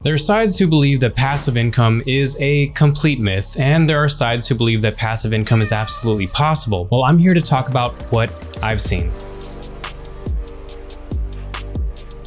There are sides who believe that passive income is a complete myth, and there are sides who believe that passive income is absolutely possible. Well, I'm here to talk about what I've seen.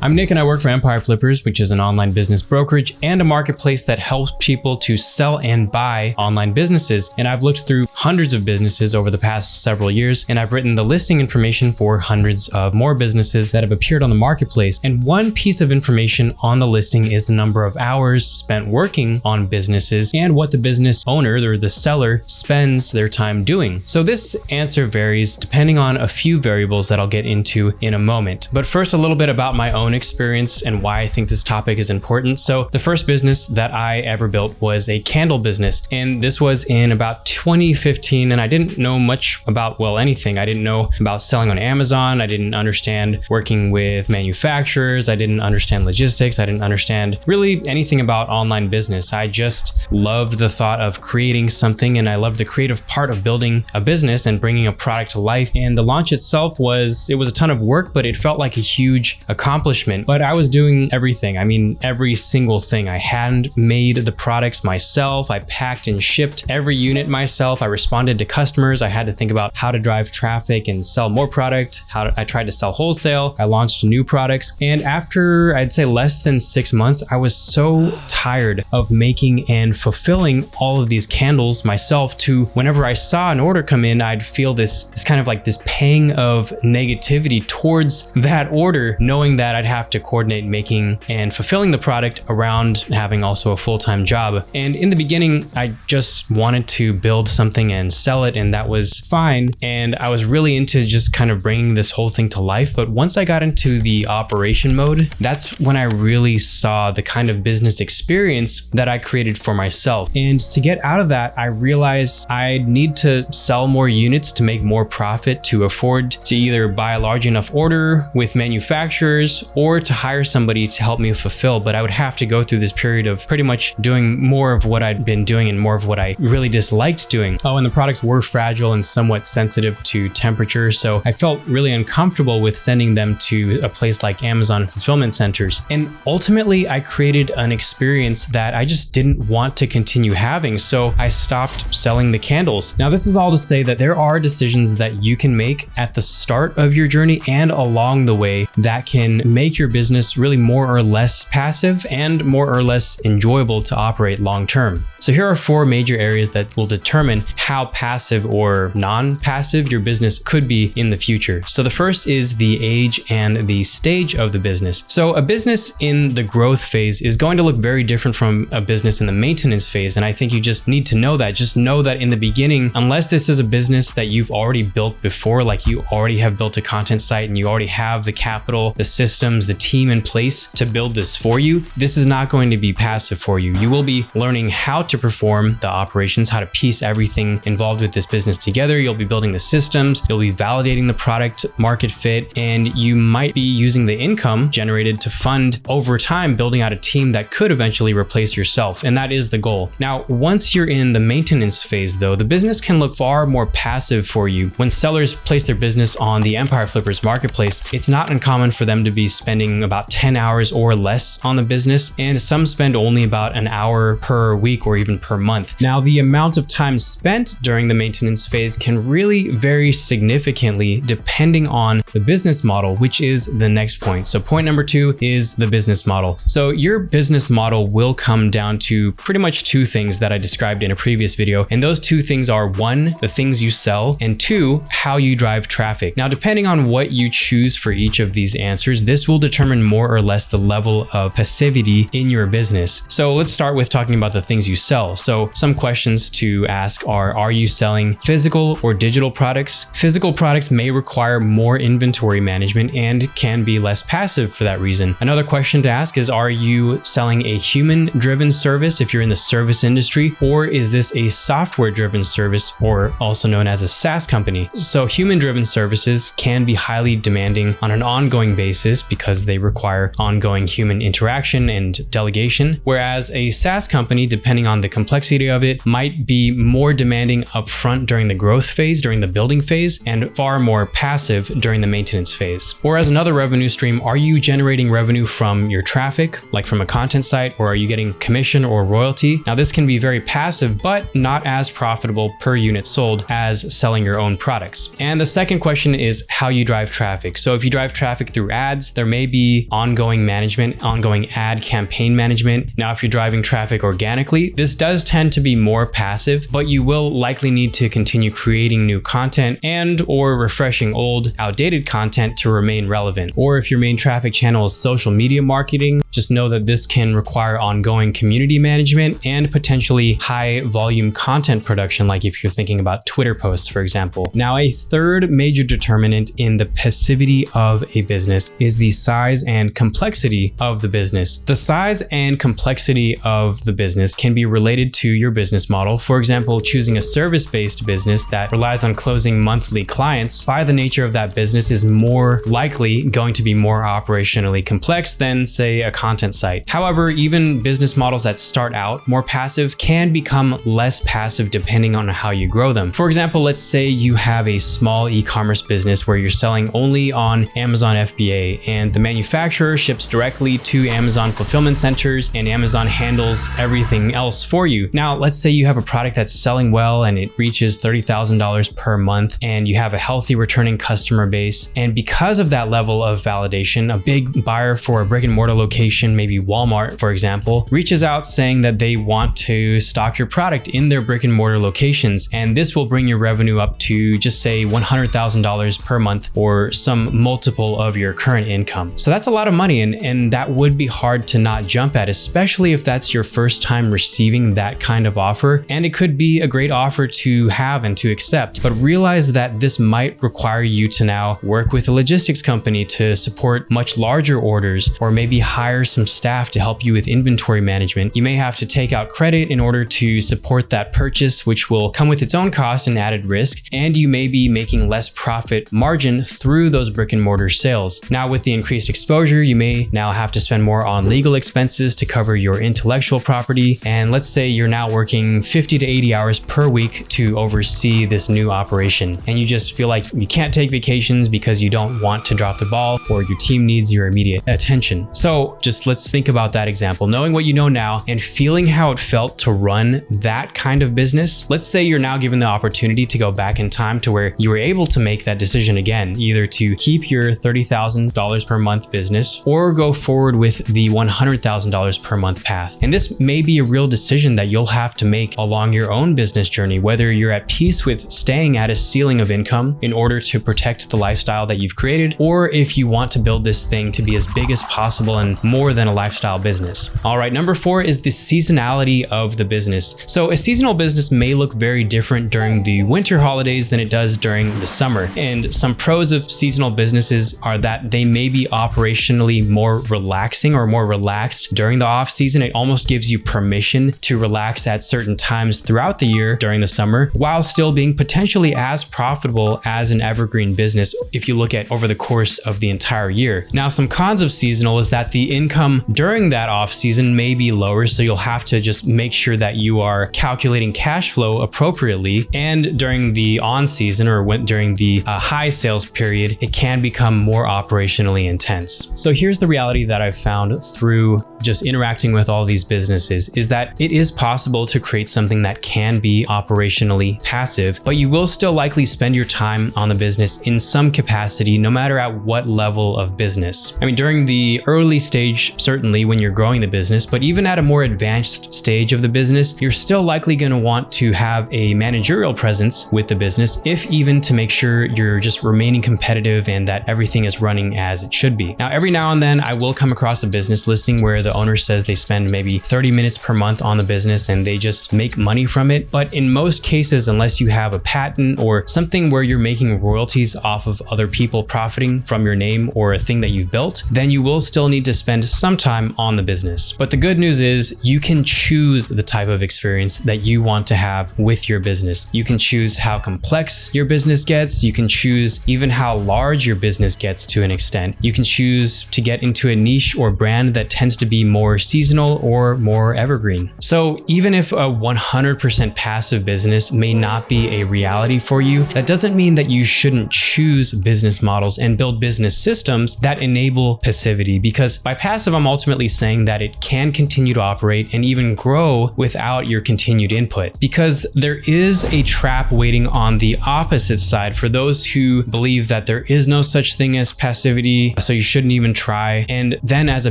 I'm Nick and I work for Empire Flippers, which is an online business brokerage and a marketplace that helps people to sell and buy online businesses. And I've looked through hundreds of businesses over the past several years, and I've written the listing information for hundreds of more businesses that have appeared on the marketplace. And one piece of information on the listing is the number of hours spent working on businesses and what the business owner or the seller spends their time doing. So this answer varies depending on a few variables that I'll get into in a moment. But first, a little bit about my own experience and why I think this topic is important. So the first business that I ever built was a candle business, and this was in about 2015, and I didn't know much about, well, anything. I didn't know about selling on Amazon. I didn't understand working with manufacturers. I didn't understand logistics. I didn't understand really anything about online business. I just loved the thought of creating something, and I loved the creative part of building a business and bringing a product to life. And the launch itself was a ton of work, but it felt like a huge accomplishment. But I was doing everything. I mean, every single thing. I hand made the products myself. I packed and shipped every unit myself. I responded to customers. I had to think about how to drive traffic and sell more product. I tried to sell wholesale. I launched new products. And after, I'd say, less than 6 months, I was so tired of making and fulfilling all of these candles myself to whenever I saw an order come in, I'd feel this kind of like this pang of negativity towards that order, knowing that I'd have to coordinate making and fulfilling the product around having also a full-time job. And in the beginning, I just wanted to build something and sell it, and that was fine. And I was really into just kind of bringing this whole thing to life. But once I got into the operation mode, that's when I really saw the kind of business experience that I created for myself. And to get out of that, I realized I need to sell more units to make more profit, to afford to either buy a large enough order with manufacturers or to hire somebody to help me fulfill. But I would have to go through this period of pretty much doing more of what I'd been doing and more of what I really disliked doing. Oh, and the products were fragile and somewhat sensitive to temperature, so I felt really uncomfortable with sending them to a place like Amazon fulfillment centers. And ultimately, I created an experience that I just didn't want to continue having, so I stopped selling the candles. Now, this is all to say that there are decisions that you can make at the start of your journey and along the way that can make your business really more or less passive and more or less enjoyable to operate long term. So here are 4 major areas that will determine how passive or non-passive your business could be in the future. So the first is the age and the stage of the business. So a business in the growth phase is going to look very different from a business in the maintenance phase. And I think you just need to know that. Just know that in the beginning, unless this is a business that you've already built before, like you already have built a content site and you already have the capital, the systems, the team in place to build this for you, this is not going to be passive for you. You will be learning how to perform the operations, how to piece everything involved with this business together. You'll be building the systems, you'll be validating the product market fit, and you might be using the income generated to fund over time building out a team that could eventually replace yourself. And that is the goal. Now, once you're in the maintenance phase though, the business can look far more passive for you. When sellers place their business on the Empire Flippers marketplace, it's not uncommon for them to be spending about 10 hours or less on the business, and some spend only about an hour per week or even per month. Now, the amount of time spent during the maintenance phase can really vary significantly depending on the business model, which is the next point. So point number 2 is the business model. So your business model will come down to pretty much 2 things that I described in a previous video. And those 2 things are 1, the things you sell, and 2, how you drive traffic. Now, depending on what you choose for each of these answers, this will determine more or less the level of passivity in your business. So let's start with talking about the things you sell. So some questions to ask are you selling physical or digital products? Physical products may require more inventory management and can be less passive for that reason. Another question to ask is, are you selling a human-driven service if you're in the service industry, or is this a software-driven service, or also known as a SaaS company? So human-driven services can be highly demanding on an ongoing basis because because they require ongoing human interaction and delegation. Whereas a SaaS company, depending on the complexity of it, might be more demanding upfront during the growth phase, during the building phase, and far more passive during the maintenance phase. Or as another revenue stream, are you generating revenue from your traffic, like from a content site, or are you getting commission or royalty? Now this can be very passive, but not as profitable per unit sold as selling your own products. And the second question is how you drive traffic. So if you drive traffic through ads, there may be ongoing management, ongoing ad campaign management. Now, if you're driving traffic organically, this does tend to be more passive, but you will likely need to continue creating new content and or refreshing old, outdated content to remain relevant. Or if your main traffic channel is social media marketing, just know that this can require ongoing community management and potentially high volume content production, like if you're thinking about Twitter posts, for example. Now, a third major determinant in the passivity of a business is the size and complexity of the business. The size and complexity of the business can be related to your business model. For example, choosing a service-based business that relies on closing monthly clients, by the nature of that business, is more likely going to be more operationally complex than, say, a content site. However, even business models that start out more passive can become less passive depending on how you grow them. For example, let's say you have a small e-commerce business where you're selling only on Amazon FBA and the manufacturer ships directly to Amazon fulfillment centers and Amazon handles everything else for you. Now, let's say you have a product that's selling well and it reaches $30,000 per month and you have a healthy returning customer base. And because of that level of validation, a big buyer for a brick and mortar location, maybe Walmart, for example, reaches out saying that they want to stock your product in their brick and mortar locations. And this will bring your revenue up to just say $100,000 per month or some multiple of your current income. So that's a lot of money, and that would be hard to not jump at, especially if that's your first time receiving that kind of offer. And it could be a great offer to have and to accept, but realize that this might require you to now work with a logistics company to support much larger orders, or maybe hire some staff to help you with inventory management. You may have to take out credit in order to support that purchase, which will come with its own cost and added risk, and you may be making less profit margin through those brick and mortar sales. Now, with the increased exposure, you may now have to spend more on legal expenses to cover your intellectual property. And let's say you're now working 50 to 80 hours per week to oversee this new operation, and you just feel like you can't take vacations because you don't want to drop the ball or your team needs your immediate attention. So just let's think about that example. Knowing what you know now and feeling how it felt to run that kind of business, let's say you're now given the opportunity to go back in time to where you were able to make that decision again, either to keep your $30,000 per month business or go forward with the $100,000 per month path. And this may be a real decision that you'll have to make along your own business journey, whether you're at peace with staying at a ceiling of income in order to protect the lifestyle that you've created, or if you want to build this thing to be as big as possible and more than a lifestyle business. All right, number 4 is the seasonality of the business. So a seasonal business may look very different during the winter holidays than it does during the summer. And some pros of seasonal businesses are that they may be operationally more relaxing or more relaxed during the off season. It almost gives you permission to relax at certain times throughout the year during the summer, while still being potentially as profitable as an evergreen business if you look at over the course of the entire year. Now, some cons of seasonal is that the income during that off season may be lower, so you'll have to just make sure that you are calculating cash flow appropriately. And during the on season or during the high sales period, it can become more operationally intense. So here's the reality that I've found through just interacting with all these businesses is that it is possible to create something that can be operationally passive, but you will still likely spend your time on the business in some capacity, no matter at what level of business. I mean, during the early stage, certainly when you're growing the business, but even at a more advanced stage of the business, you're still likely going to want to have a managerial presence with the business, if even to make sure you're just remaining competitive and that everything is running as it should be. Now, every now and then I will come across a business listing where the owner says they spend maybe 30 minutes per month on the business and they just make money from it. But in most cases, unless you have a patent or something where you're making royalties off of other people profiting from your name or a thing that you've built, then you will still need to spend some time on the business. But the good news is you can choose the type of experience that you want to have with your business. You can choose how complex your business gets. You can choose even how large your business gets to an extent. You you can choose to get into a niche or brand that tends to be more seasonal or more evergreen. So even if a 100% passive business may not be a reality for you, that doesn't mean that you shouldn't choose business models and build business systems that enable passivity, because by passive, I'm ultimately saying that it can continue to operate and even grow without your continued input, because there is a trap waiting on the opposite side for those who believe that there is no such thing as passivity, so you shouldn't even try. And then as a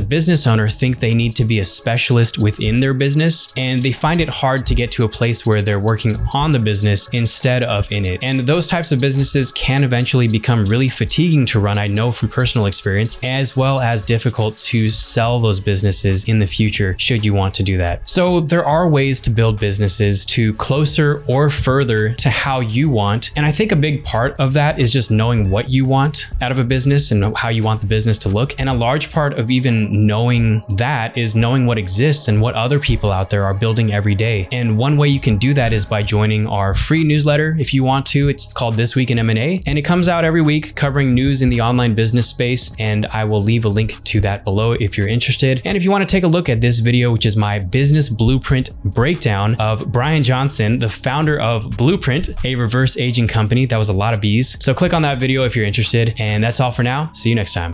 business owner, think they need to be a specialist within their business, and they find it hard to get to a place where they're working on the business instead of in it. And those types of businesses can eventually become really fatiguing to run, I know from personal experience, as well as difficult to sell those businesses in the future should you want to do that. So there are ways to build businesses to closer or further to how you want. And I think a big part of that is just knowing what you want out of a business and how you want the business to look. And a large part of even knowing that is knowing what exists and what other people out there are building every day. And one way you can do that is by joining our free newsletter if you want to. It's called This Week in M&A, and it comes out every week covering news in the online business space. And I will leave a link to that below if you're interested. And if you want to take a look at this video, which is my business blueprint breakdown of Brian Johnson, the founder of Blueprint, a reverse aging company. That was a lot of B's. So click on that video if you're interested. And that's all for now. See you next time.